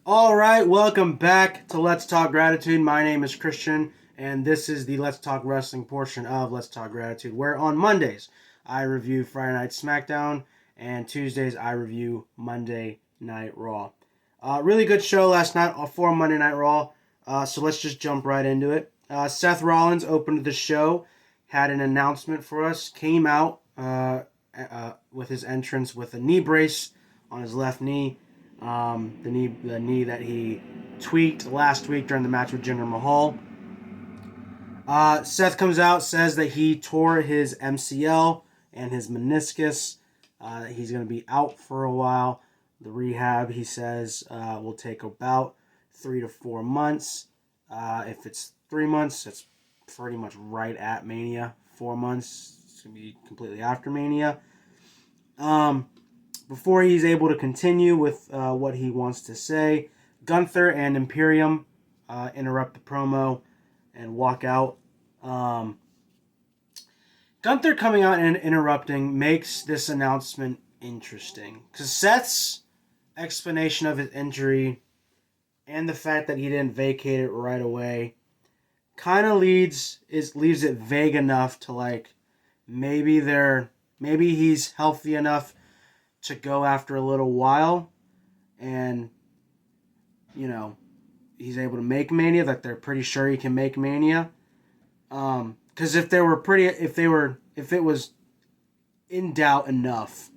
All right, welcome back to Let's Talk Gratitude. My name is Christian, and this is the Let's Talk Wrestling portion of Let's Talk Gratitude, where on Mondays I review Friday Night SmackDown, and Tuesdays I review Monday Night Raw. Really good show last night for Monday Night Raw, so let's just jump right into it. Seth Rollins opened the show, had an announcement for us, came out with his entrance with a knee brace on his left knee. The knee that he tweaked last week during the match with Jinder Mahal. Seth comes out, says that he tore his MCL and his meniscus. He's going to be out for a while. The rehab, he says, will take about 3 to 4 months. If it's 3 months, it's pretty much right at Mania. 4 months, it's going to be completely after Mania. Before he's able to continue with what he wants to say, Gunther and Imperium interrupt the promo and walk out. Gunther coming out and interrupting makes this announcement interesting, because Seth's explanation of his injury and the fact that he didn't vacate it right away kind of leaves it vague enough to, like, maybe he's healthy enough to go after a little while, and he's able to make Mania. That they're pretty sure he can make Mania. Because if it was in doubt enough,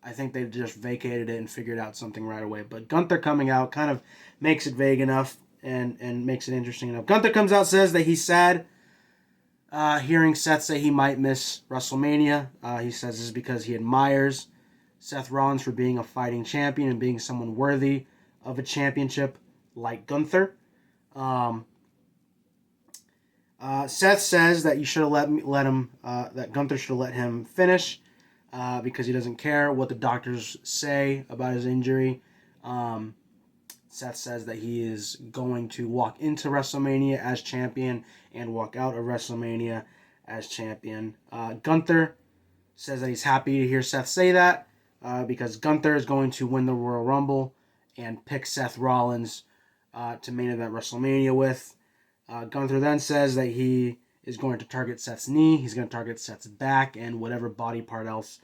I think they just vacated it and figured out something right away. But Gunther coming out kind of makes it vague enough and makes it interesting enough. Gunther comes out, says that he's sad hearing Seth say he might miss WrestleMania. He says this is because he admires Seth Rollins for being a fighting champion and being someone worthy of a championship like Gunther. Seth says that you should have that Gunther should have let him finish because he doesn't care what the doctors say about his injury. Seth says that he is going to walk into WrestleMania as champion and walk out of WrestleMania as champion. Gunther says that he's happy to hear Seth say that because Gunther is going to win the Royal Rumble and pick Seth Rollins to main event WrestleMania with. Gunther then says that he is going to target Seth's knee, he's going to target Seth's back, and whatever body part else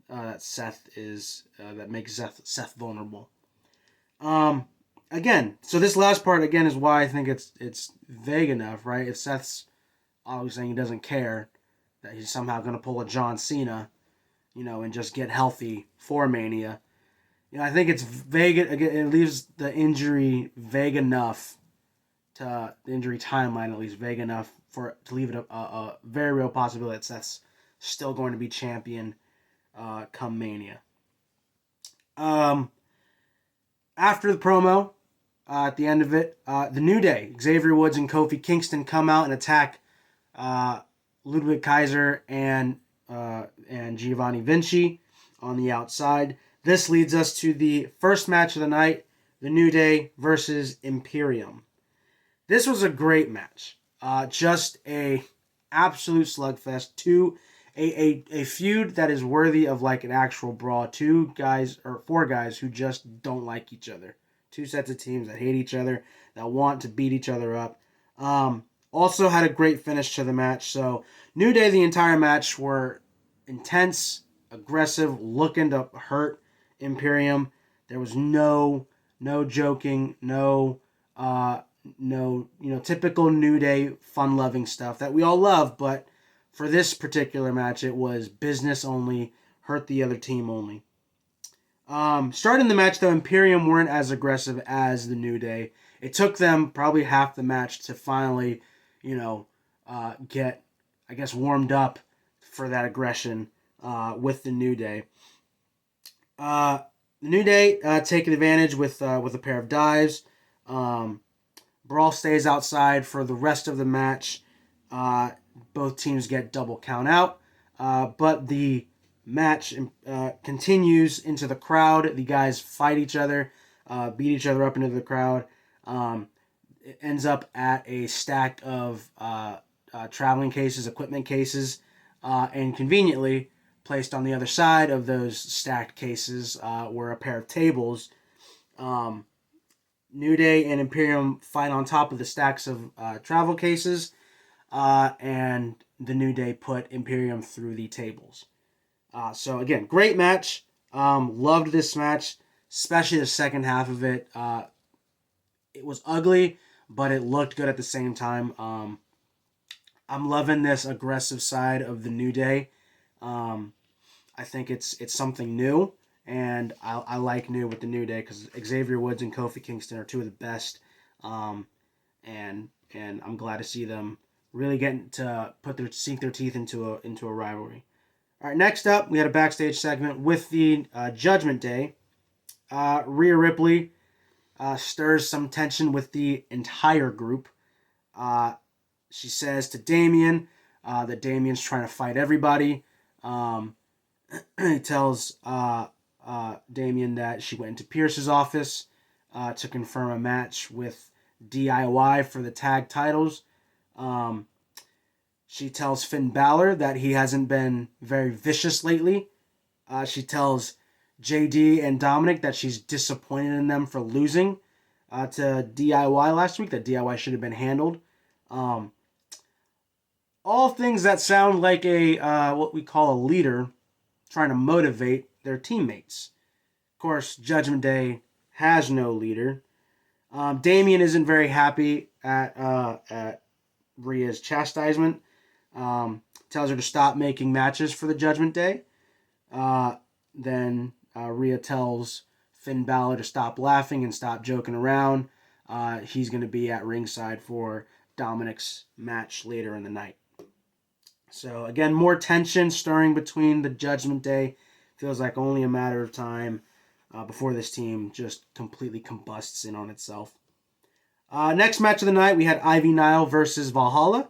that makes Seth vulnerable. Again, so this last part again is why I think it's vague enough, right? If Seth's always saying he doesn't care, that he's somehow going to pull a John Cena, and just get healthy for Mania. I think it's vague. Again, it leaves the injury vague enough, the injury timeline at least vague enough to leave it a very real possibility that Seth's still going to be champion come Mania. After the promo, at the end of it, the New Day, Xavier Woods and Kofi Kingston come out and attack Ludwig Kaiser and Giovanni Vinci on the outside. This leads us to the first match of the night, the New Day versus Imperium. This was a great match. Just a absolute slugfest. A feud that is worthy of like an actual brawl. 4 guys who just don't like each other. 2 sets of teams that hate each other, that want to beat each other up. Also had a great finish to the match. So New Day the entire match were intense, aggressive, looking to hurt Imperium. There was no joking, no typical New Day fun-loving stuff that we all love, but for this particular match, it was business only, hurt the other team only. Starting the match, though, Imperium weren't as aggressive as the New Day. It took them probably half the match to finally, get, I guess, warmed up for that aggression with the New Day. The New Day taking advantage with a pair of dives. Brawl stays outside for the rest of the match. Both teams get double count out, but the match continues into the crowd. The guys fight each other, beat each other up into the crowd. It ends up at a stack of traveling cases, equipment cases, and conveniently placed on the other side of those stacked cases were a pair of tables. New Day and Imperium fight on top of the stacks of travel cases, and the New Day put Imperium through the tables. So again, great match. Loved this match, especially the second half of it. It was ugly, but it looked good at the same time. I'm loving this aggressive side of the New Day. Um, I think it's something new, and I like new with the New Day because Xavier Woods and Kofi Kingston are two of the best, um, and I'm glad to see them really getting to sink their teeth into a rivalry. All right, next up we had a backstage segment with the Judgment Day. Rhea Ripley stirs some tension with the entire group. Uh, she says to Damien that Damien's trying to fight everybody. Um, he tells Damien that she went into Pierce's office to confirm a match with DIY for the tag titles. Um, she tells Finn Balor that he hasn't been very vicious lately. She tells JD and Dominic that she's disappointed in them for losing to DIY last week, that DIY should have been handled. Um, all things that sound like a what we call a leader trying to motivate their teammates. Of course, Judgment Day has no leader. Damien isn't very happy at Rhea's chastisement. Tells her to stop making matches for the Judgment Day. Then Rhea tells Finn Balor to stop laughing and stop joking around. He's going to be at ringside for Dominic's match later in the night. So again, more tension stirring between the Judgment Day. Feels like only a matter of time before this team just completely combusts in on itself. Next match of the night, we had Ivy Nile versus Valhalla.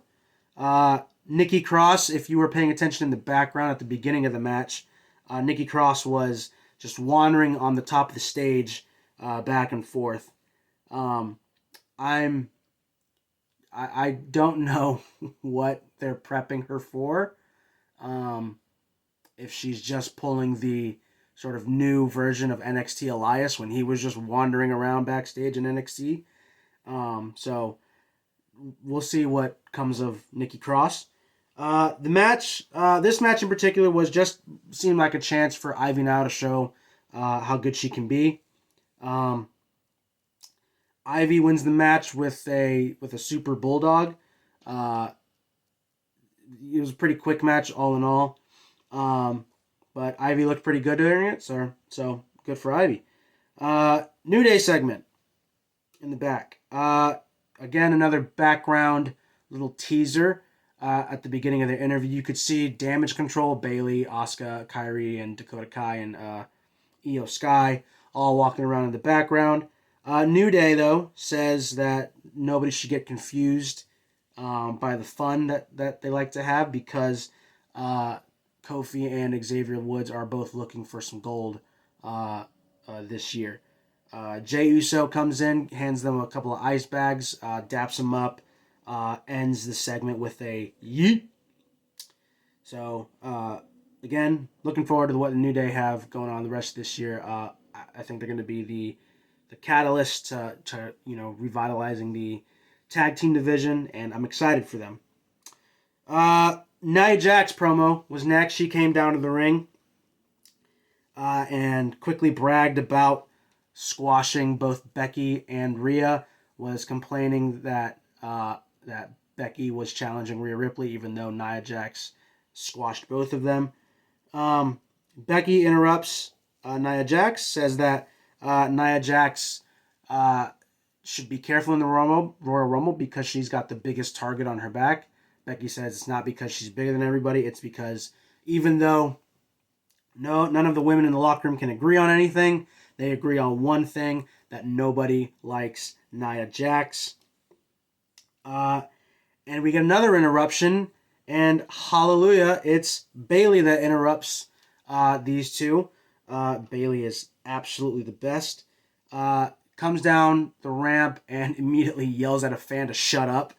Nikki Cross, if you were paying attention in the background at the beginning of the match, Nikki Cross was just wandering on the top of the stage back and forth. I don't know what they're prepping her for. If she's just pulling the sort of new version of NXT Elias when he was just wandering around backstage in NXT. So we'll see what comes of Nikki Cross. This match in particular was just seemed like a chance for Ivy now to show how good she can be. Ivy wins the match with a super bulldog. It was a pretty quick match all in all. But Ivy looked pretty good during it, so good for Ivy. New Day segment in the back. Again, another background little teaser at the beginning of their interview. You could see Damage Control, Bayley, Asuka, Kyrie, and Dakota Kai, and Io Sky all walking around in the background. New Day, though, says that nobody should get confused by the fun that they like to have because Kofi and Xavier Woods are both looking for some gold this year. Jey Uso comes in, hands them a couple of ice bags, daps them up, ends the segment with a yeet. So, again, looking forward to what the New Day have going on the rest of this year. I think they're going to be the catalyst to revitalizing the tag team division, and I'm excited for them. Nia Jax promo was next. She came down to the ring and quickly bragged about squashing both Becky and Rhea. Was complaining that Becky was challenging Rhea Ripley, even though Nia Jax squashed both of them. Becky interrupts Nia Jax, says that Nia Jax should be careful in the Royal Rumble because she's got the biggest target on her back. Becky says it's not because she's bigger than everybody. It's because even though none of the women in the locker room can agree on anything, they agree on one thing, that nobody likes Nia Jax. And we get another interruption, and hallelujah, it's Bayley that interrupts these two. Bayley is absolutely the best. Comes down the ramp and immediately yells at a fan to shut up.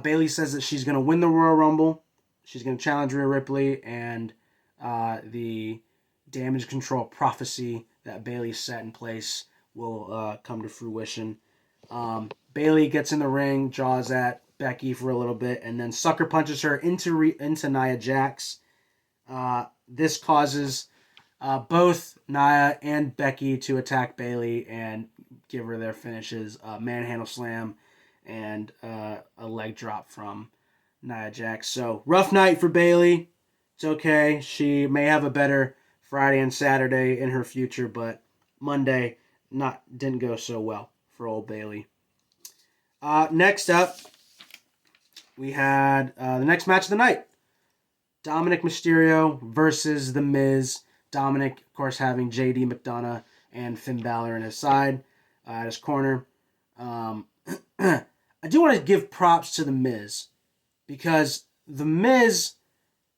Bayley says that she's going to win the Royal Rumble. She's going to challenge Rhea Ripley, and the Damage Control prophecy that Bayley set in place will come to fruition. Bayley gets in the ring, jaws at Becky for a little bit, and then sucker punches her into Nia Jax. This causes both Nia and Becky to attack Bayley and give her their finishes: manhandle slam and a leg drop from Nia Jax. So rough night for Bayley. It's okay. She may have a better Friday and Saturday in her future, but Monday didn't go so well for old Bayley. Next up, we had the next match of the night. Dominic Mysterio versus The Miz. Dominic, of course, having JD McDonough and Finn Balor in his side, at his corner. I do want to give props to The Miz, because The Miz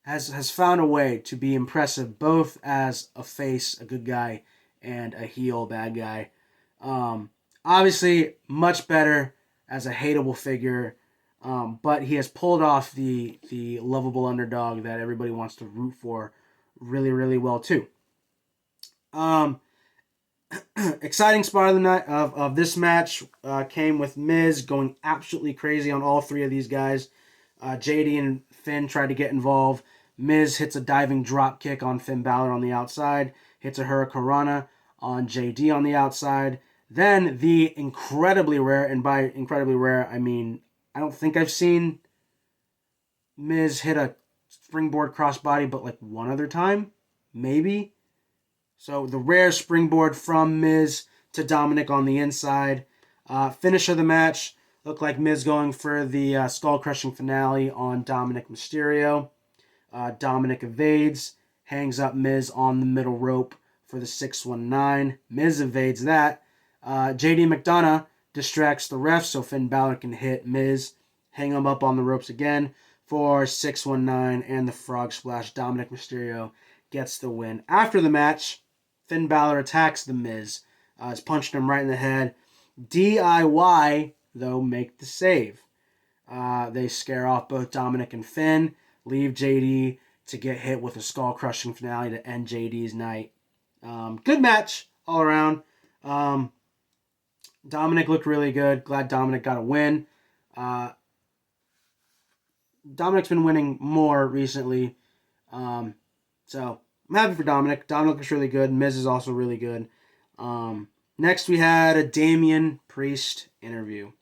has found a way to be impressive both as a face, a good guy, and a heel, bad guy. Obviously, much better as a hateable figure, but he has pulled off the lovable underdog that everybody wants to root for really, really well too. Exciting spot of the night of this match came with Miz going absolutely crazy on all three of these guys. JD and Finn tried to get involved. Miz hits a diving drop kick on Finn Balor on the outside, hits a Hurricanrana on JD on the outside. Then the incredibly rare, and by incredibly rare, I mean, I don't think I've seen Miz hit a springboard crossbody but like one other time, maybe. So the rare springboard from Miz to Dominic on the inside. Finish of the match looked like Miz going for the skull-crushing finale on Dominic Mysterio. Dominic evades, hangs up Miz on the middle rope for the 619. Miz evades that. JD McDonough distracts the ref so Finn Balor can hit Miz, hang him up on the ropes again for 619 and the frog splash. Dominic Mysterio gets the win. After the match, Finn Balor attacks The Miz. Is punching him right in the head. DIY, though, make the save. They scare off both Dominic and Finn, leave JD to get hit with a skull-crushing finale to end JD's night. Good match all around. Dominic looked really good. Glad Dominic got a win. Dominic's been winning more recently. So I'm happy for Dominic. Dominic looks really good. Miz is also really good. Next, we had a Damian Priest interview.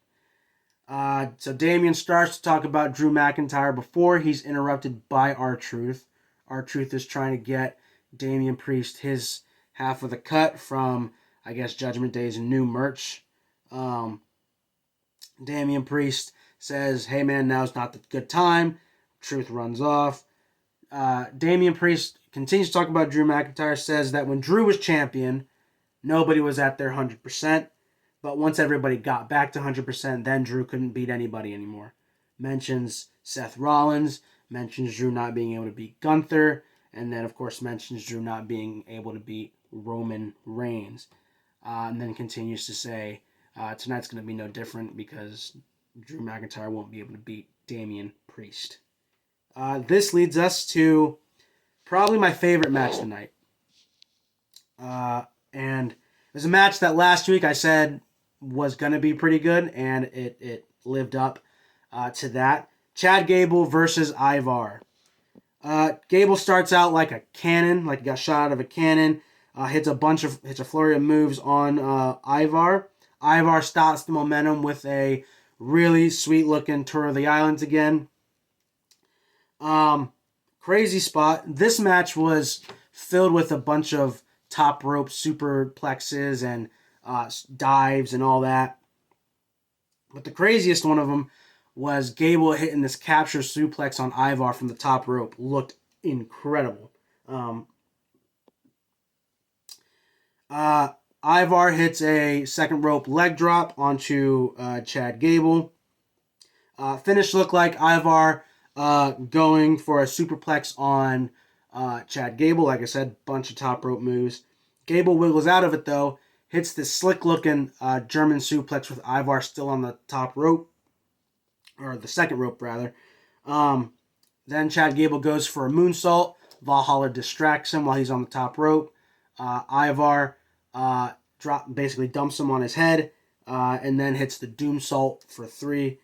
So Damian starts to talk about Drew McIntyre before he's interrupted by R-Truth. R-Truth is trying to get Damian Priest his half of the cut from, I guess, Judgment Day's new merch. Damian Priest says, hey man, now's not the good time. Truth runs off. Damian Priest continues to talk about Drew McIntyre, says that when Drew was champion, nobody was at their 100%. But once everybody got back to 100%, then Drew couldn't beat anybody anymore. Mentions Seth Rollins, mentions Drew not being able to beat Gunther, and then, of course, mentions Drew not being able to beat Roman Reigns. And then continues to say, tonight's going to be no different because Drew McIntyre won't be able to beat Damian Priest. This leads us to probably my favorite match tonight. And it was a match that last week I said was going to be pretty good, and it lived up to that. Chad Gable versus Ivar. Gable starts out like a cannon, like he got shot out of a cannon. Hits a flurry of moves on Ivar. Ivar stops the momentum with a really sweet-looking Tour of the Islands again. Crazy spot. This match was filled with a bunch of top rope superplexes and dives and all that. But the craziest one of them was Gable hitting this capture suplex on Ivar from the top rope. Looked incredible. Ivar hits a second rope leg drop onto Chad Gable. Finish looked like Ivar going for a superplex on Chad Gable. Like I said, bunch of top rope moves. Gable wiggles out of it though. Hits this slick-looking German suplex with Ivar still on the top rope. Or the second rope, rather. Then Chad Gable goes for a moonsault. Valhalla distracts him while he's on the top rope. Ivar basically dumps him on his head, and then hits the Doom Salt for 3.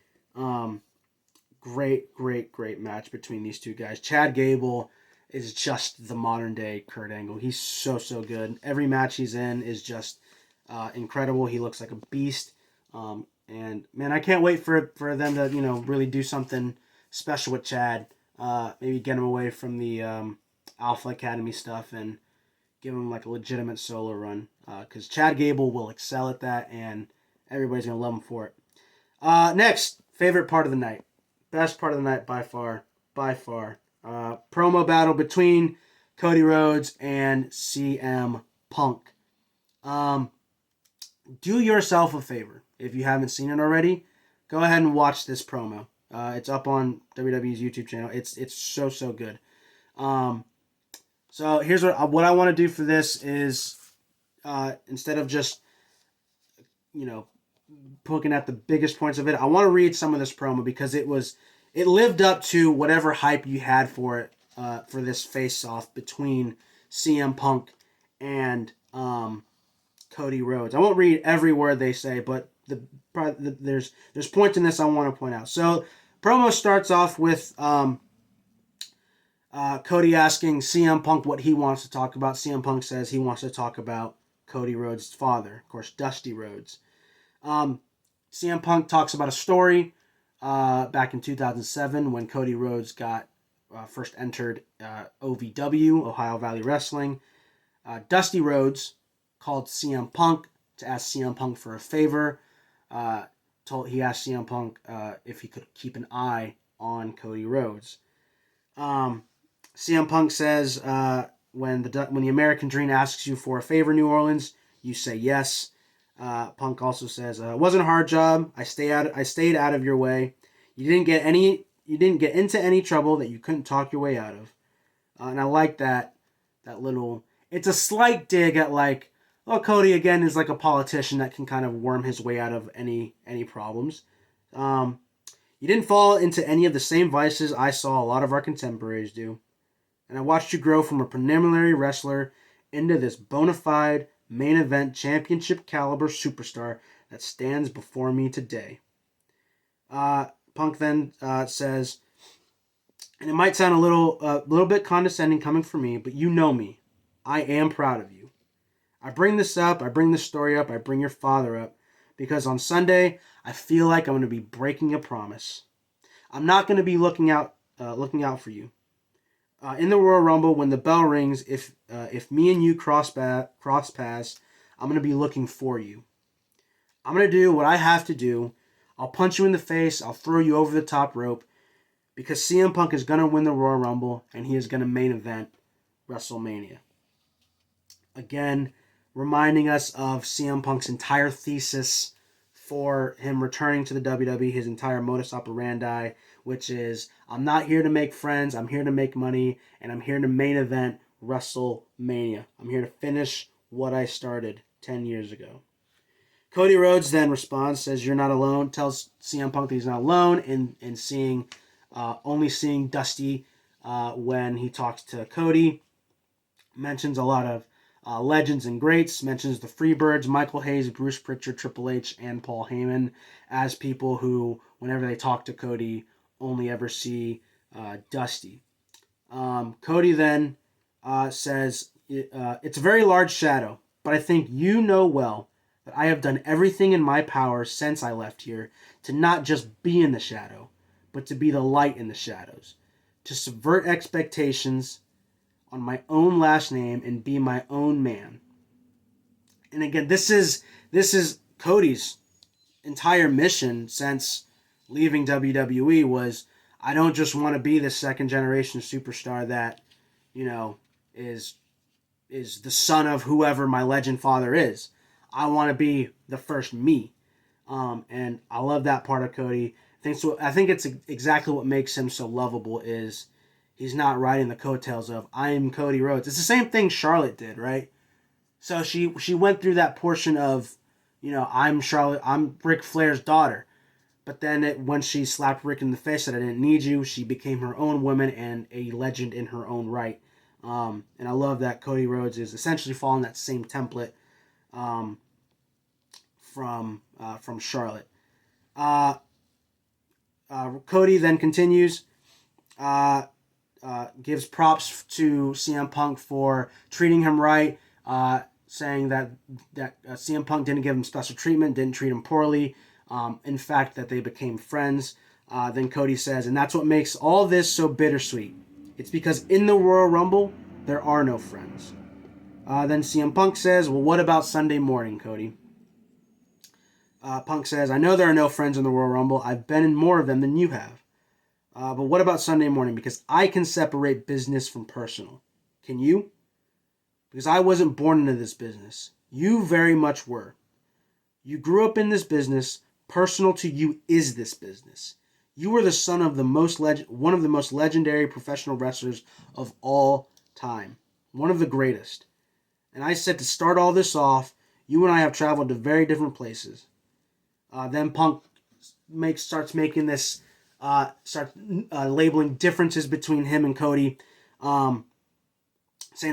Great match between these two guys. Chad Gable is just the modern day Kurt Angle. He's so good. Every match he's in is just incredible. He looks like a beast. And man, I can't wait for them to really do something special with Chad. Maybe get him away from the Alpha Academy stuff and give him like a legitimate solo run. Because Chad Gable will excel at that, and everybody's gonna love him for it. Next, favorite part of the night, best part of the night by far. Promo battle between Cody Rhodes and CM Punk. Do yourself a favor if you haven't seen it already. Go ahead and watch this promo. It's up on WWE's YouTube channel. It's so good. So here's what I want to do for this is instead of just poking at the biggest points of it, I want to read some of this promo because it lived up to whatever hype you had for it for this face-off between CM Punk and Cody Rhodes. I won't read every word they say, but there's points in this I want to point out. So promo starts off with Cody asking CM Punk what he wants to talk about. CM Punk says he wants to talk about Cody Rhodes' father, of course, Dusty Rhodes. CM Punk talks about a story back in 2007 when Cody Rhodes got first entered OVW, Ohio Valley Wrestling. Dusty Rhodes called CM Punk to ask CM Punk for a favor. He asked CM Punk if he could keep an eye on Cody Rhodes. CM Punk says when the American Dream asks you for a favor, New Orleans, you say yes. Punk also says it wasn't a hard job. I stayed out of your way. You didn't get into any trouble that you couldn't talk your way out of. And I like that little. It's a slight dig at like, oh, Cody again is like a politician that can kind of worm his way out of any problems. You didn't fall into any of the same vices I saw a lot of our contemporaries do. And I watched you grow from a preliminary wrestler into this bona fide main event championship caliber superstar that stands before me today. Punk then says, and it might sound a little bit condescending coming from me, but you know me. I am proud of you. I bring this story up, I bring your father up, because on Sunday, I feel like I'm going to be breaking a promise. I'm not going to be looking out for you. In the Royal Rumble, when the bell rings, if me and you cross paths, I'm going to be looking for you. I'm going to do what I have to do. I'll punch you in the face. I'll throw you over the top rope because CM Punk is going to win the Royal Rumble and he is going to main event WrestleMania. Again, reminding us of CM Punk's entire thesis for him returning to the WWE, his entire modus operandi, which is, I'm not here to make friends, I'm here to make money, and I'm here to main event WrestleMania. I'm here to finish what I started 10 years ago. Cody Rhodes then responds, says, you're not alone, tells CM Punk that he's not alone in only seeing Dusty when he talks to Cody. Mentions a lot of legends and greats, mentions the Freebirds, Michael Hayes, Bruce Pritchard, Triple H, and Paul Heyman as people who, whenever they talk to Cody, only ever see Dusty. Cody then says, it's a very large shadow, but I think you know well that I have done everything in my power since I left here to not just be in the shadow, but to be the light in the shadows, to subvert expectations on my own last name and be my own man. And again, this is Cody's entire mission since leaving WWE was, I don't just want to be the second generation superstar that, is the son of whoever my legend father is. I want to be the first me. And I love that part of Cody. I think it's exactly what makes him so lovable is he's not riding the coattails of, I'm Cody Rhodes. It's the same thing Charlotte did, right? So she went through that portion of, I'm Charlotte, I'm Ric Flair's daughter. But then when she slapped Rick in the face that I didn't need you, she became her own woman and a legend in her own right. And I love that Cody Rhodes is essentially following that same template um, from Charlotte. Cody then continues, gives props to CM Punk for treating him right, saying that CM Punk didn't give him special treatment, didn't treat him poorly. In fact, that they became friends. Then Cody says, and that's what makes all this so bittersweet. It's because in the Royal Rumble, there are no friends. Then CM Punk says, well, what about Sunday morning, Cody? Punk says, I know there are no friends in the Royal Rumble. I've been in more of them than you have. But what about Sunday morning? Because I can separate business from personal. Can you? Because I wasn't born into this business. You very much were. You grew up in this business. Personal to you is this business. You were the son of one of the most legendary professional wrestlers of all time. One of the greatest. And I said to start all this off, you and I have traveled to very different places. Then Punk starts making this, labeling differences between him and Cody, saying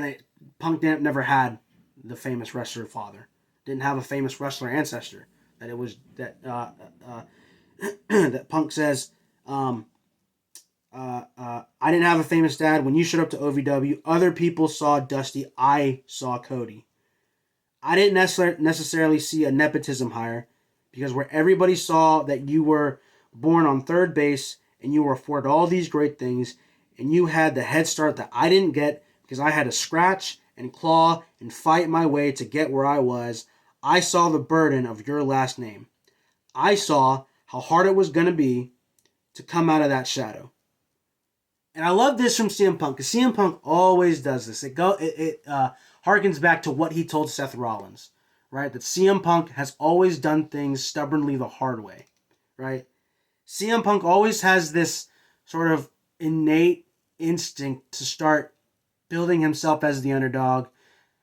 that Punk never had the famous wrestler father, didn't have a famous wrestler ancestor. That it was that that Punk says, I didn't have a famous dad. When you showed up to OVW, other people saw Dusty. I saw Cody. I didn't necessarily see a nepotism hire, because where everybody saw that you were born on third base and you were afforded all these great things and you had the head start that I didn't get because I had to scratch and claw and fight my way to get where I was, I saw the burden of your last name. I saw how hard it was going to be to come out of that shadow. And I love this from CM Punk, because CM Punk always does this. It harkens back to what he told Seth Rollins, right? That CM Punk has always done things stubbornly the hard way, right? CM Punk always has this sort of innate instinct to start building himself as the underdog,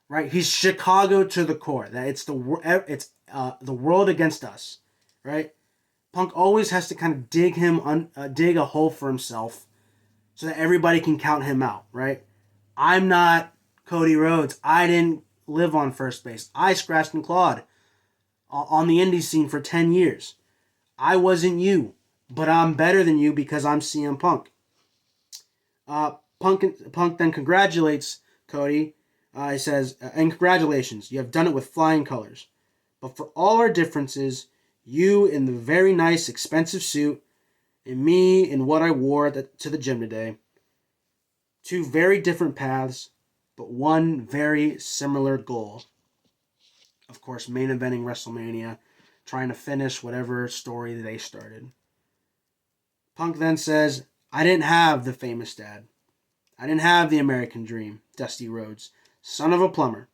right? He's Chicago to the core. That it's the world against us, right? Punk always has to kind of dig a hole for himself so that everybody can count him out, right? I'm not Cody Rhodes. I didn't live on first base. I scratched and clawed on the indie scene for 10 years. I wasn't you, but I'm better than you because I'm CM Punk. Punk then congratulates Cody. He says, and congratulations, you have done it with flying colors. But for all our differences, you in the very nice, expensive suit, and me in what I wore to the gym today, two very different paths, but one very similar goal. Of course, main eventing WrestleMania, trying to finish whatever story they started. Punk then says, I didn't have the famous dad. I didn't have the American dream, Dusty Rhodes, son of a plumber.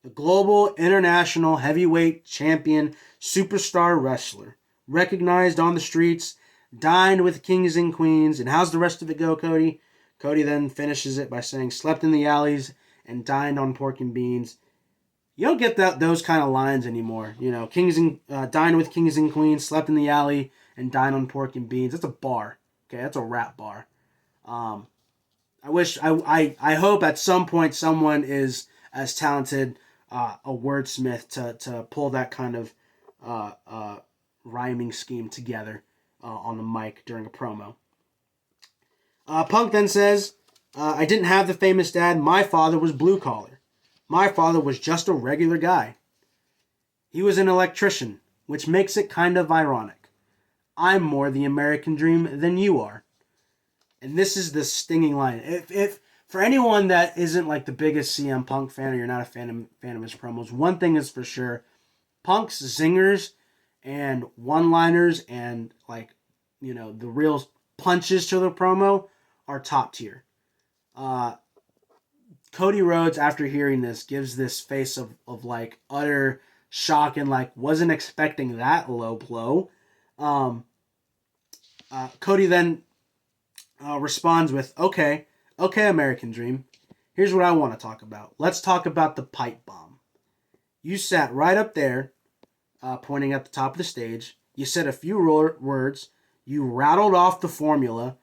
The global international heavyweight champion superstar wrestler, recognized on the streets, dined with kings and queens. And how's the rest of it go, Cody? Cody then finishes it by saying, slept in the alleys and dined on pork and beans. You don't get those kind of lines anymore. You know, dined with kings and queens, slept in the alley, and dined on pork and beans. That's a bar. Okay, that's a rap bar. I hope at some point someone is as talented a wordsmith to pull that kind of rhyming scheme together on the mic during a promo. Punk then says, I didn't have the famous dad. My father was blue collar. My father was just a regular guy. He was an electrician, which makes it kind of ironic. I'm more the American dream than you are. And this is the stinging line. If for anyone that isn't like the biggest CM Punk fan, or you're not a fan of his promos, one thing is for sure: Punk's zingers and one-liners and the real punches to the promo are top tier. Cody Rhodes, after hearing this, gives this face of utter shock and wasn't expecting that low blow. Cody then responds with, okay, American Dream. Here's what I want to talk about. Let's talk about the pipe bomb. You sat right up there, pointing at the top of the stage. You said a few words. You rattled off the formula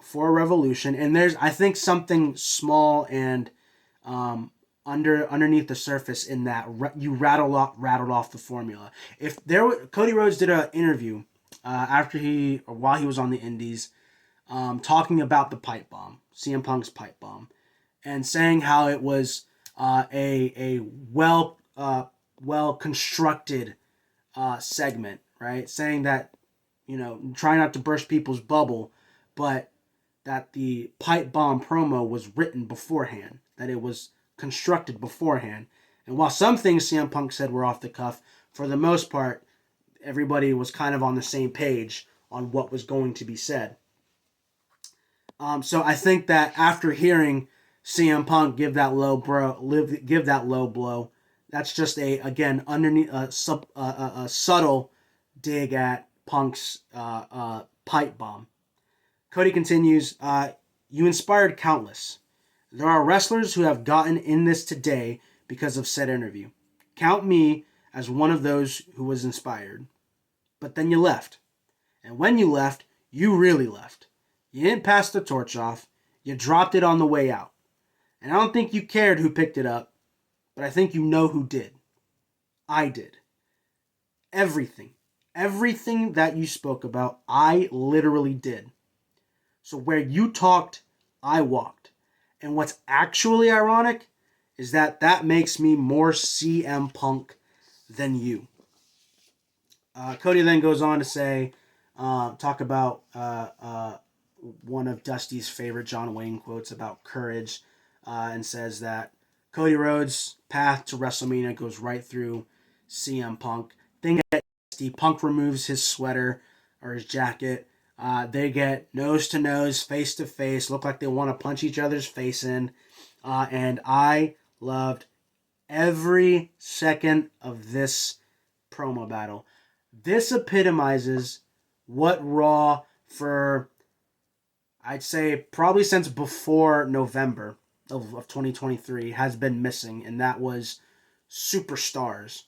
for a revolution. And there's, I think, something small and underneath the surface in that you rattled off the formula. If Cody Rhodes did an interview while he was on the Indies, talking about the pipe bomb, CM Punk's pipe bomb, and saying how it was a well constructed segment, right? Saying that, try not to burst people's bubble, but that the pipe bomb promo was written beforehand, that it was constructed beforehand. And while some things CM Punk said were off the cuff, for the most part, everybody was kind of on the same page on what was going to be said. So I think that after hearing CM Punk give that low blow, that's just a subtle dig at Punk's pipe bomb. Cody continues, you inspired countless. There are wrestlers who have gotten in this today because of said interview. Count me as one of those who was inspired. But then you left. And when you left, you really left. You didn't pass the torch off. You dropped it on the way out. And I don't think you cared who picked it up, but I think you know who did. I did. Everything that you spoke about, I literally did. So where you talked, I walked. And what's actually ironic is that makes me more CM Punk than you. Cody then goes on to say, talk about one of Dusty's favorite John Wayne quotes about courage, and says that Cody Rhodes' path to WrestleMania goes right through CM Punk. Thing that Punk removes his sweater or his jacket. They get nose to nose, face to face, look like they want to punch each other's face in. And I loved every second of this promo battle. This epitomizes what Raw for, I'd say, probably since before November of 2023 has been missing, and that was superstars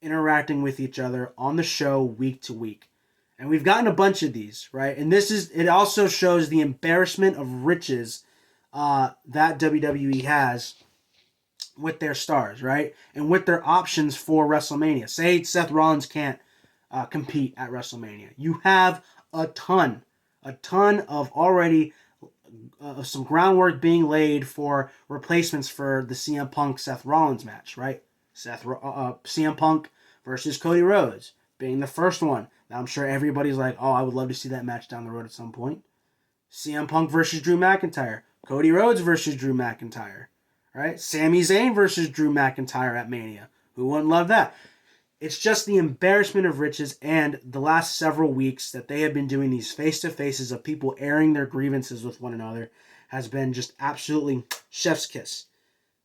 interacting with each other on the show week to week. And we've gotten a bunch of these, right? And it also shows the embarrassment of riches that WWE has with their stars, right? And with their options for WrestleMania. Say Seth Rollins can't compete at WrestleMania. You have a ton of already some groundwork being laid for replacements for the CM Punk Seth Rollins match, right? CM Punk versus Cody Rhodes being the first one. Now I'm sure everybody's like, oh, I would love to see that match down the road at some point. CM Punk versus Drew McIntyre. Cody Rhodes versus Drew McIntyre. Right? Sami Zayn versus Drew McIntyre at Mania. Who wouldn't love that? It's just the embarrassment of riches, and the last several weeks that they have been doing these face-to-faces of people airing their grievances with one another has been just absolutely chef's kiss.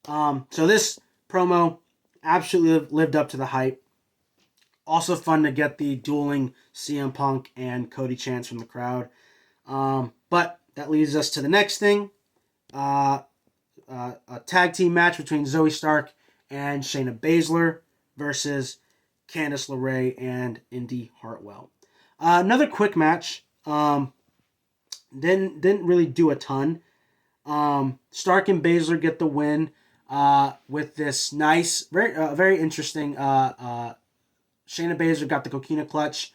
So this promo absolutely lived up to the hype. Also fun to get the dueling CM Punk and Cody chants from the crowd. But that leads us to the next thing. A tag team match between Zoe Stark and Shayna Baszler versus Candice LeRae and Indy Hartwell. Another quick match. Didn't really do a ton. Stark and Baszler get the win with this nice, very interesting. Shayna Baszler got the coquina clutch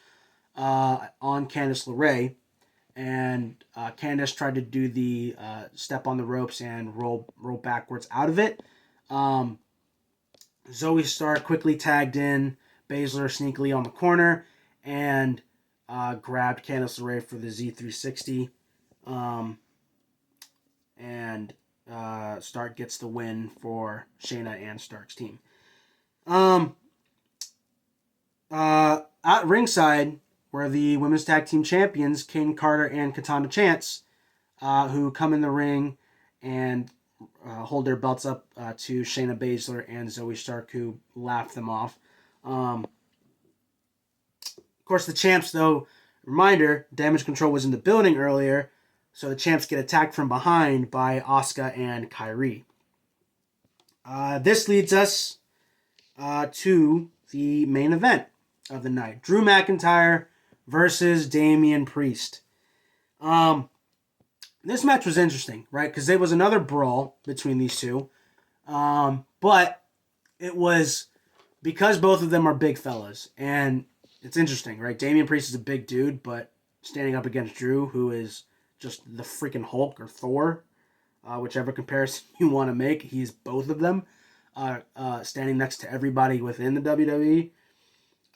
on Candice LeRae, and Candice tried to do the step on the ropes and roll backwards out of it. Zoe Stark quickly tagged in Baszler sneakily on the corner and grabbed Candice LeRae for the Z360. And Stark gets the win for Shayna and Stark's team. At ringside were the women's tag team champions, Kane Carter and Katana Chance, who come in the ring and hold their belts up to Shayna Baszler and Zoe Stark, who laugh them off. Of course, the champs, though, reminder, Damage Control was in the building earlier, so the champs get attacked from behind by Asuka and Kairi. This leads us to the main event of the night. Drew McIntyre versus Damian Priest. This match was interesting, right? Because there was another brawl between these two. But it was because both of them are big fellas, and it's interesting, right? Damian Priest is a big dude, but standing up against Drew, who is just the freaking Hulk or Thor, whichever comparison you want to make, he's both of them, standing next to everybody within the WWE.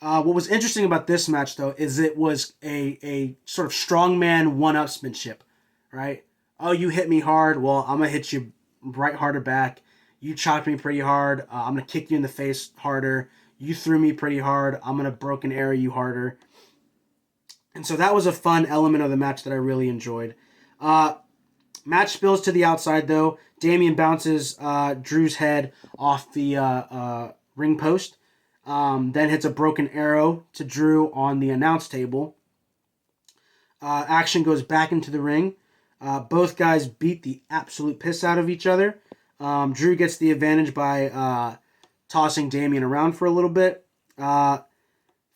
What was interesting about this match, though, is it was a sort of strongman one-upsmanship, right? Oh, you hit me hard. Well, I'm going to hit you right harder back. You chopped me pretty hard. I'm going to kick you in the face harder. You threw me pretty hard. I'm going to broken arrow you harder. And so that was a fun element of the match that I really enjoyed. Match spills to the outside, though. Damian bounces Drew's head off the ring post. Then hits a broken arrow to Drew on the announce table. Action goes back into the ring. Both guys beat the absolute piss out of each other. Drew gets the advantage by tossing Damian around for a little bit.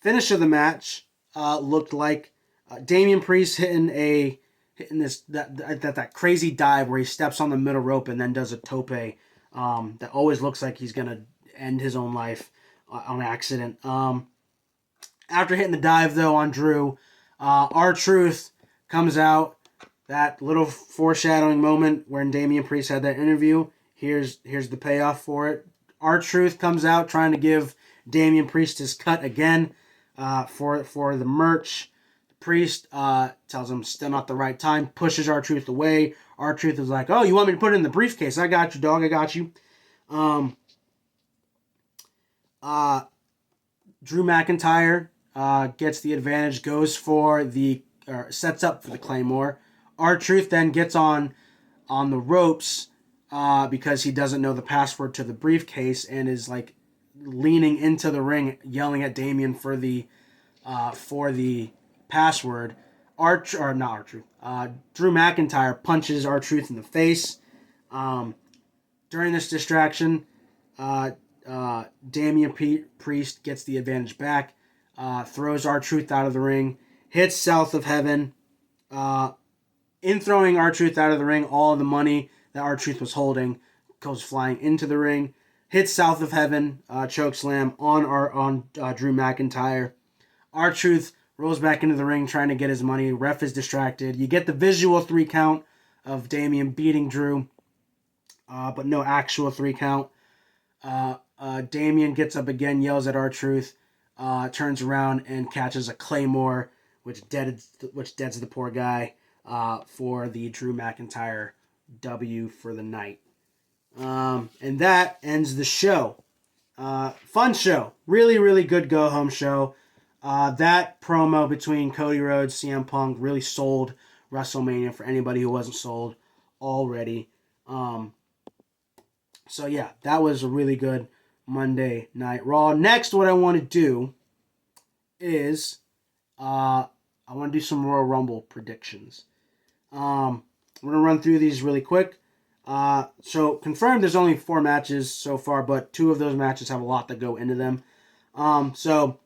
Finish of the match looked like Damian Priest hitting that crazy dive where he steps on the middle rope and then does a tope that always looks like he's gonna end his own life on accident. After hitting the dive though on Drew, R-Truth comes out. That little foreshadowing moment when Damian Priest had that interview. Here's the payoff for it. R-Truth comes out trying to give Damian Priest his cut again for the merch. Priest tells him still not the right time, pushes R-Truth away. R-Truth is like, oh, you want me to put it in the briefcase? I got you, dog. I got you. Drew McIntyre gets the advantage, goes for sets up for the Claymore. R-Truth then gets on the ropes because he doesn't know the password to the briefcase and is like leaning into the ring, yelling at Damian for the password. Drew McIntyre punches R-Truth in the face. During this distraction, Damian Priest gets the advantage back, throws R-Truth out of the ring, hits South of Heaven. In throwing R-Truth out of the ring, all of the money that R-Truth was holding goes flying into the ring. Hits South of Heaven, chokeslam on Drew McIntyre. R-Truth rolls back into the ring trying to get his money. Ref is distracted. You get the visual 3 count of Damian beating Drew, but no actual 3 count. Damian gets up again, yells at R-Truth, turns around and catches a Claymore, which deads the poor guy for the Drew McIntyre W for the night. And that ends the show. Fun show. Really, really good go-home show. That promo between Cody Rhodes, CM Punk really sold WrestleMania for anybody who wasn't sold already. So yeah, that was a really good Monday Night Raw. Next, what I want to do is I want to do some Royal Rumble predictions. We're going to run through these really quick. So confirmed there's only 4 matches so far, but 2 of those matches have a lot that go into them. So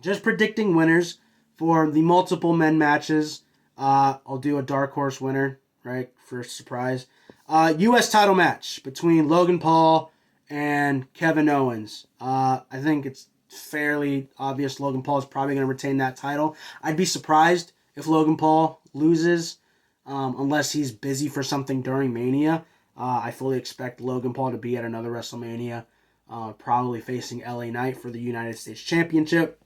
just predicting winners for the multiple men matches. I'll do a dark horse winner, right, for surprise. U.S. title match between Logan Paul and Kevin Owens. I think it's fairly obvious Logan Paul is probably going to retain that title. I'd be surprised if Logan Paul loses, unless he's busy for something during Mania. I fully expect Logan Paul to be at another WrestleMania, probably facing LA Knight for the United States Championship.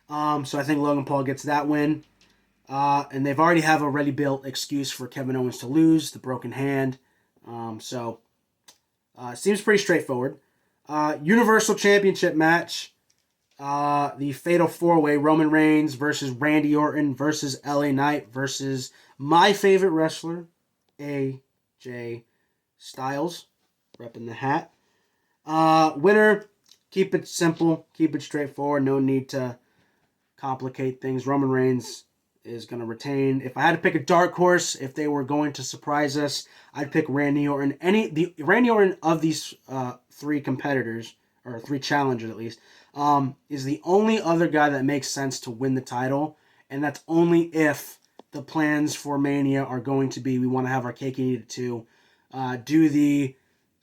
So I think Logan Paul gets that win. And they've already have a ready-built excuse for Kevin Owens to lose, the broken hand. So seems pretty straightforward. Universal Championship match. The Fatal 4-Way, Roman Reigns versus Randy Orton versus LA Knight versus my favorite wrestler, AJ Styles, repping the hat. Winner, keep it simple, keep it straightforward, no need to complicate things. Roman Reigns is going to retain. If I had to pick a dark horse, if they were going to surprise us, I'd pick Randy Orton. Randy Orton of these 3 competitors, or 3 challengers at least, is the only other guy that makes sense to win the title, and that's only if the plans for Mania are going to be, we want to have our cake and eat it too. Do the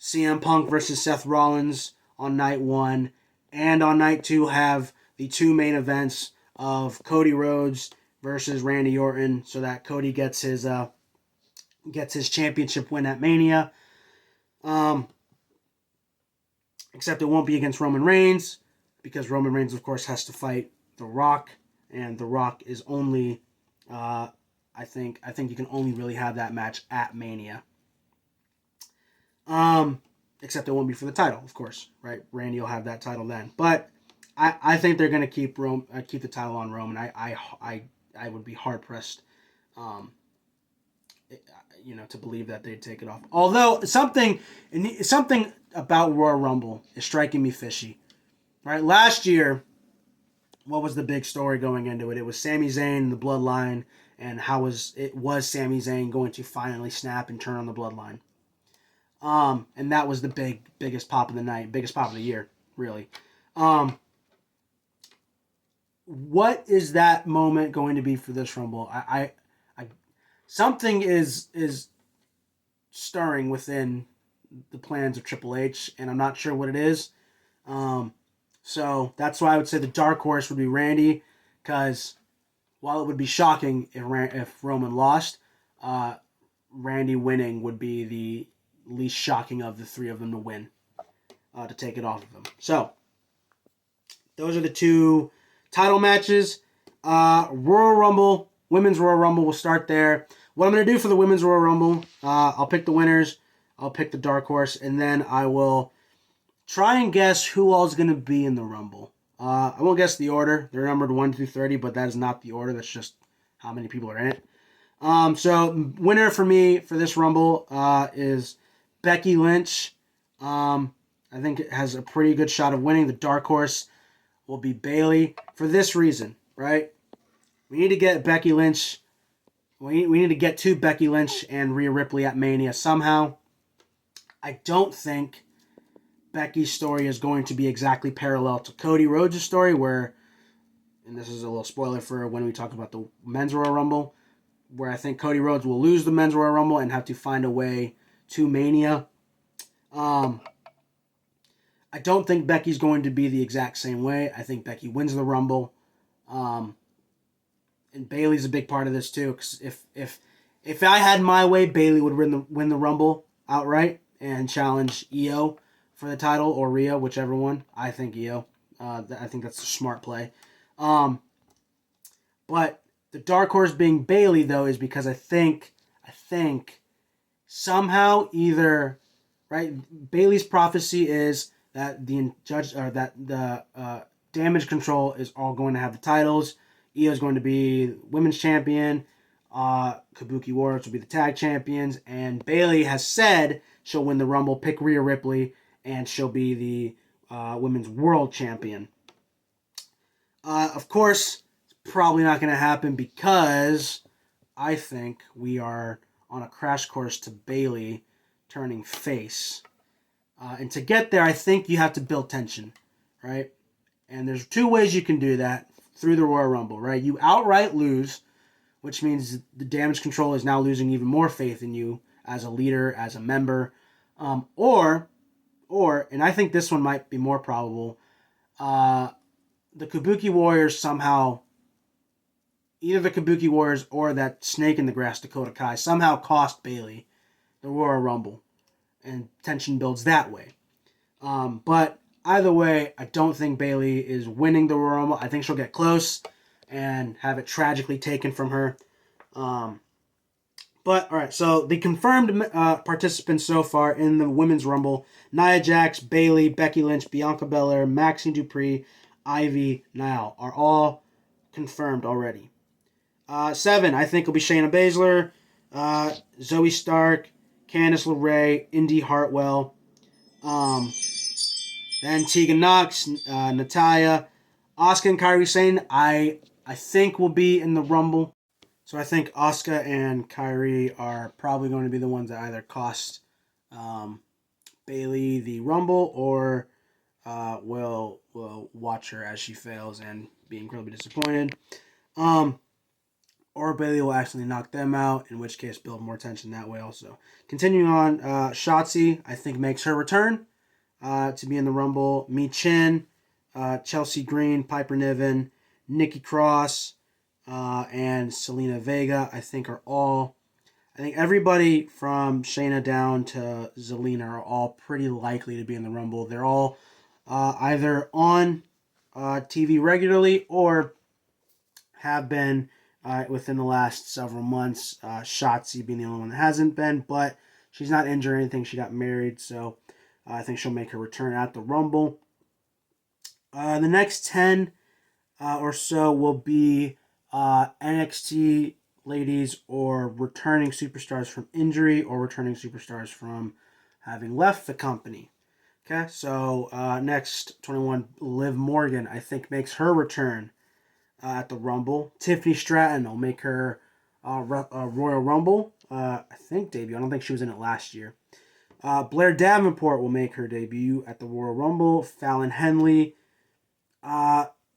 CM Punk versus Seth Rollins on night 1, and on night 2 have the 2 main events of Cody Rhodes versus Randy Orton, so that Cody gets his championship win at Mania. Except it won't be against Roman Reigns, because Roman Reigns, of course, has to fight The Rock, and The Rock is only, I think you can only really have that match at Mania. Except it won't be for the title, of course, right? Randy will have that title then, but I think they're gonna keep the title on Roman. I would be hard pressed, to believe that they'd take it off. Although something about Royal Rumble is striking me fishy. Right, last year, what was the big story going into it? It was Sami Zayn and the Bloodline, and how was Sami Zayn going to finally snap and turn on the Bloodline? And that was the biggest pop of the night, biggest pop of the year, really. What is that moment going to be for this Rumble? I something is stirring within the plans of Triple H, and I'm not sure what it is. So that's why I would say the dark horse would be Randy, because while it would be shocking if Roman lost, Randy winning would be the least shocking of the 3 of them to win, to take it off of him. So those are the 2 title matches. Royal Rumble, Women's Royal Rumble, we'll start there. What I'm going to do for the Women's Royal Rumble, I'll pick the winners, I'll pick the dark horse, and then I will try and guess who all is going to be in the Rumble. I won't guess the order. They're numbered 1 through 30, but that is not the order. That's just how many people are in it. So winner for me for this Rumble is Becky Lynch. I think it has a pretty good shot of winning. The dark horse will be Bayley for this reason, right? We need to get Becky Lynch. We need to get to Becky Lynch and Rhea Ripley at Mania somehow. I don't think Becky's story is going to be exactly parallel to Cody Rhodes' story, where, and this is a little spoiler for when we talk about the Men's Royal Rumble, where I think Cody Rhodes will lose the Men's Royal Rumble and have to find a way to Mania. I don't think Becky's going to be the exact same way. I think Becky wins the Rumble. And Bayley's a big part of this too, because if I had my way, Bayley would win the Rumble outright and challenge Io for the title, or Rhea, whichever one. I think Io. I think that's a smart play. But the dark horse being Bayley, though, is because I think somehow either, right, Bayley's prophecy is that the Damage Control is all going to have the titles. Io is going to be women's champion. Kabuki Warriors will be the tag champions, and Bayley has said she'll win the Rumble, pick Rhea Ripley, and she'll be the women's world champion. Of course, it's probably not going to happen, because I think we are on a crash course to Bayley turning face. And to get there, I think you have to build tension, right? And there's 2 ways you can do that through the Royal Rumble, right? You outright lose, which means the Damage Control is now losing even more faith in you as a leader, as a member. Or, and I think this one might be more probable, the Kabuki Warriors somehow, either the Kabuki Warriors or that snake in the grass, Dakota Kai, somehow cost Bayley the Royal Rumble, and tension builds that way. But either way, I don't think Bayley is winning the Royal Rumble. I think she'll get close and have it tragically taken from her. But, all right, so the confirmed participants so far in the Women's Rumble: Nia Jax, Bayley, Becky Lynch, Bianca Belair, Maxine Dupree, Ivy, Nile are all confirmed already. 7, I think, will be Shayna Baszler, Zoe Stark, Candice LeRae, Indy Hartwell, then Tegan Knox, Natalya, Asuka and Kairi Sane, I think will be in the Rumble. So I think Asuka and Kairi are probably going to be the ones that either cost Bayley the Rumble, or will watch her as she fails and be incredibly disappointed. or Bailey will accidentally knock them out, in which case build more tension that way also. Continuing on, Shotzi, I think, makes her return to be in the Rumble. Mi Chin, Chelsea Green, Piper Niven, Nikki Cross, and Selena Vega, I think are all... I think everybody from Shayna down to Zelina are all pretty likely to be in the Rumble. They're all either on TV regularly or have been within the last several months. Shotzi being the only one that hasn't been, but she's not injured or anything. She got married, so I think she'll make her return at the Rumble. The next 10 or so will be NXT ladies or returning superstars from injury or returning superstars from having left the company. Okay, so next 21, Liv Morgan, I think, makes her return at the Rumble. Tiffany Stratton will make her Royal Rumble, I think, debut. I don't think she was in it last year. Blair Davenport will make her debut at the Royal Rumble. Fallon Henley.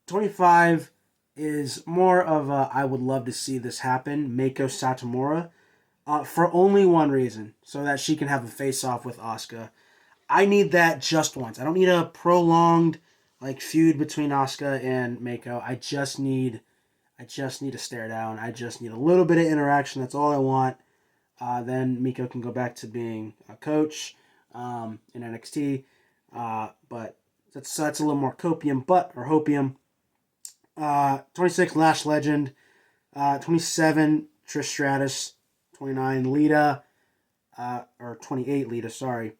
25 is more of a I would love to see this happen. Meiko Satomura. For only one reason, so that she can have a face-off with Asuka. I need that just once. I don't need a prolonged feud between Asuka and Meiko. I just need a stare down. I just need a little bit of interaction. That's all I want. Then Meiko can go back to being a coach in NXT. But that's a little more hopium. 26, Lash Legend. 27, Trish Stratus. 29, Lita. Or 28, Lita, sorry.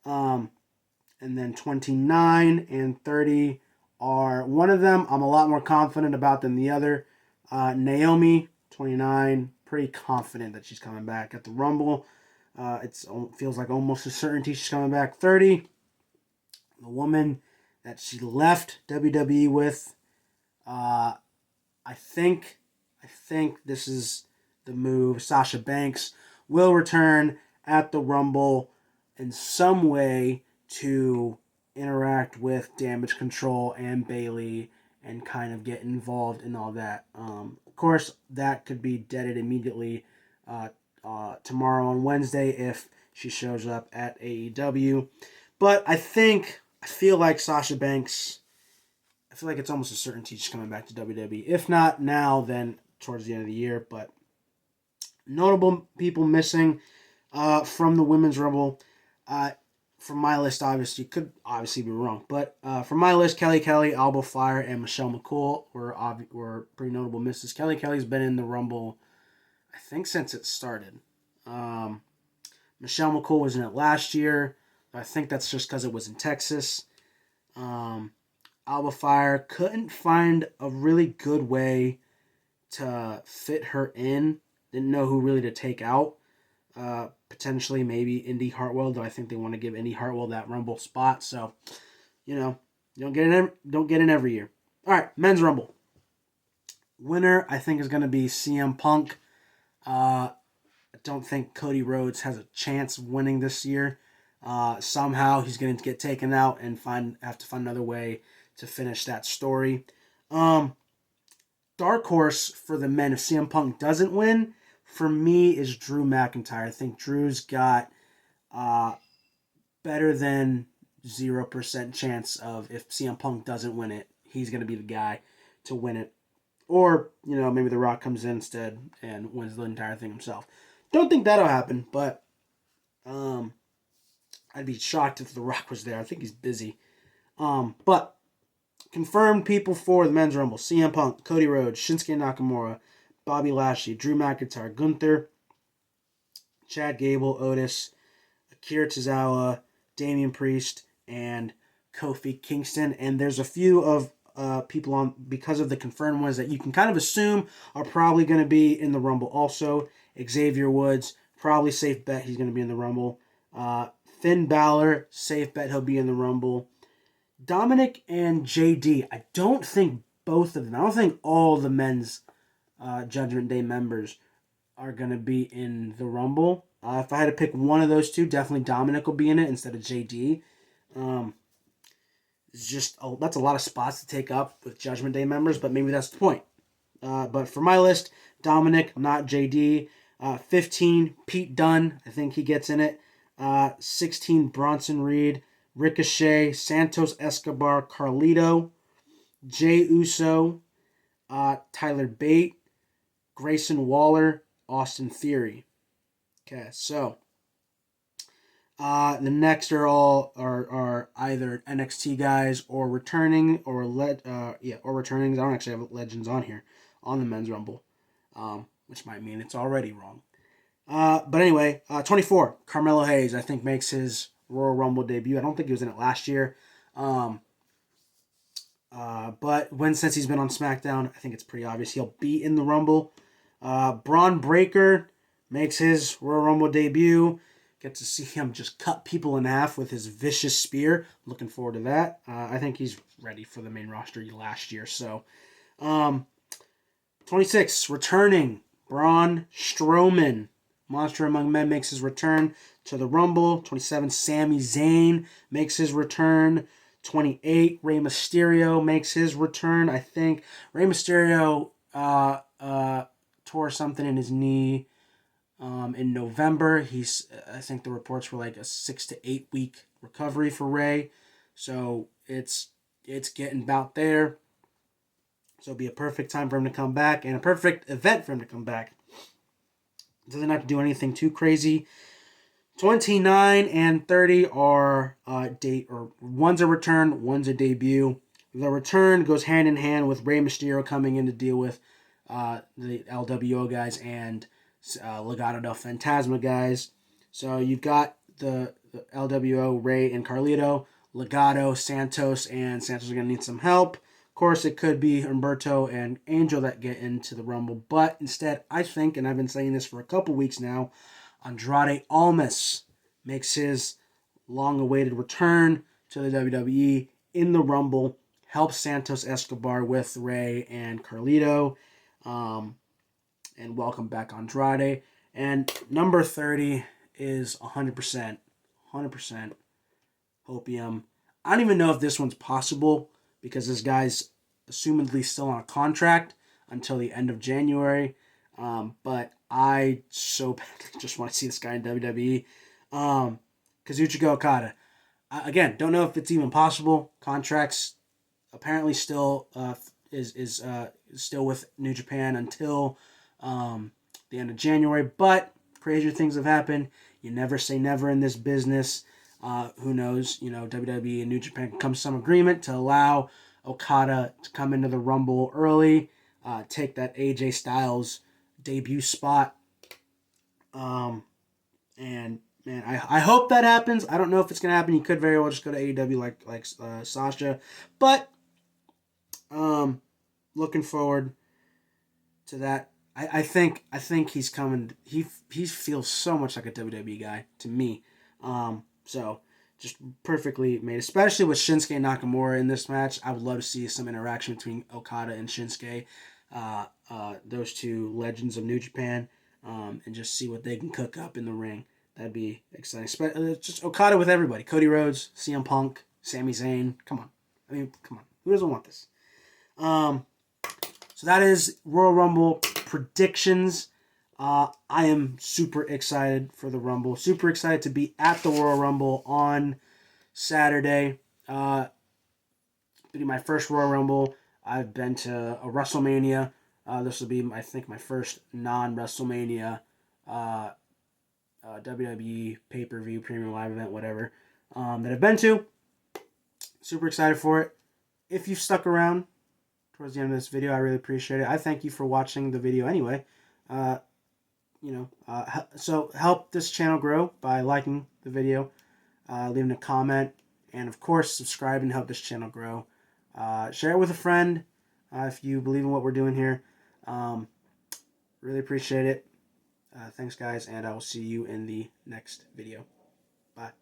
And then 29 and 30 are one of them I'm a lot more confident about than the other. Naomi, 29, pretty confident that she's coming back at the Rumble. It feels like almost a certainty she's coming back. 30, the woman that she left WWE with. I think this is the move. Sasha Banks will return at the Rumble in some way to interact with Damage Control and Bailey and kind of get involved in all that. Of course, that could be deaded immediately tomorrow on Wednesday if she shows up at AEW. But I feel like Sasha Banks, I feel like it's almost a certainty she's coming back to WWE. If not now, then towards the end of the year. But notable people missing from the Women's Rumble. From my list, obviously, could obviously be wrong, but from my list, Kelly, Alba Fire, and Michelle McCool were pretty notable misses. Kelly's been in the Rumble, I think, since it started. Michelle McCool was in it last year. I think that's just because it was in Texas. Alba Fire couldn't find a really good way to fit her in. Didn't know who really to take out. Potentially maybe Indy Hartwell, though I think they want to give Indy Hartwell that Rumble spot. So, you don't get in every year. All right, Men's Rumble. Winner, I think, is going to be CM Punk. I don't think Cody Rhodes has a chance of winning this year. Somehow he's going to get taken out and have to find another way to finish that story. Dark horse for the men, if CM Punk doesn't win, for me, is Drew McIntyre. I think Drew's got better than 0% chance of, if CM Punk doesn't win it, he's going to be the guy to win it. Or, maybe The Rock comes in instead and wins the entire thing himself. Don't think that'll happen, but I'd be shocked if The Rock was there. I think he's busy. But confirmed people for the Men's Rumble: CM Punk, Cody Rhodes, Shinsuke Nakamura, Bobby Lashley, Drew McIntyre, Gunther, Chad Gable, Otis, Akira Tozawa, Damian Priest, and Kofi Kingston. And there's a few of people on, because of the confirmed ones, that you can kind of assume are probably going to be in the Rumble also. Xavier Woods, probably safe bet he's going to be in the Rumble. Finn Balor, safe bet he'll be in the Rumble. Dominic and JD, I don't think both of them, I don't think all the men's Judgment Day members are going to be in the Rumble. If I had to pick one of those two, definitely Dominic will be in it instead of JD. It's just that's a lot of spots to take up with Judgment Day members, but maybe that's the point. But for my list, Dominic, not JD. 15, Pete Dunne. I think he gets in it. 16, Bronson Reed. Ricochet, Santos Escobar, Carlito, Jey Uso, Tyler Bate, Grayson Waller, Austin Theory. Okay, so the next are either NXT guys or returning or returning. I don't actually have legends on here on the men's rumble, which might mean it's already wrong. But anyway, 24, Carmelo Hayes, I think, makes his Royal Rumble debut. I don't think he was in it last year. But since he's been on SmackDown, I think it's pretty obvious he'll be in the Rumble. Braun Breaker makes his Royal Rumble debut. Get to see him just cut people in half with his vicious spear. Looking forward to that. I think he's ready for the main roster last year. So, 26, returning, Braun Strowman. Monster Among Men makes his return to the Rumble. 27, Sami Zayn makes his return. 28, Rey Mysterio makes his return. I think Rey Mysterio tore something in his knee in November. I think the reports were like a 6 to 8 week recovery for Rey. So it's getting about there. So it'll be a perfect time for him to come back and a perfect event for him to come back. Doesn't have to do anything too crazy. 29 and 30 are one's a return, one's a debut. The return goes hand in hand with Rey Mysterio coming in to deal with the LWO guys and Legado del Fantasma guys. So you've got the LWO, Rey and Carlito, Legado, Santos are going to need some help. Of course, it could be Humberto and Angel that get into the Rumble, but instead, I think, and I've been saying this for a couple weeks now, Andrade Almas makes his long-awaited return to the WWE in the Rumble, helps Santos Escobar with Rey and Carlito, and welcome back Andrade. And number 30 is 100% Hopium. I don't even know if this one's possible because this guy's assumedly still on a contract until the end of January. But I so badly just want to see this guy in WWE. Kazuchika Okada. Again, don't know if it's even possible. Contracts apparently still is still with New Japan until the end of January. But crazier things have happened. You never say never in this business. Who knows? WWE and New Japan can come to some agreement to allow Okada to come into the Rumble early, take that AJ Styles debut spot. And man, I hope that happens. I don't know if it's gonna happen. You could very well just go to AEW like Sasha, but looking forward to that. I think he's coming. He feels so much like a WWE guy to me. So just perfectly made, especially with Shinsuke Nakamura in this match. I would love to see some interaction between Okada and Shinsuke, those two legends of New Japan, and just see what they can cook up in the ring. That'd be exciting. Just Okada with everybody. Cody Rhodes, CM Punk, Sami Zayn. Come on. Who doesn't want this? So that is Royal Rumble predictions. I am super excited for the Rumble. Super excited to be at the Royal Rumble on Saturday. It'll be my first Royal Rumble. I've been to a WrestleMania. This will be, I think, my first non-WrestleMania WWE pay-per-view, premium live event, whatever, that I've been to. Super excited for it. If you've stuck around towards the end of this video, I really appreciate it. I thank you for watching the video anyway. So help this channel grow by liking the video, leaving a comment, and of course subscribe and help this channel grow. Share it with a friend if you believe in what we're doing here. Really appreciate it. Thanks guys, and I will see you in the next video. Bye.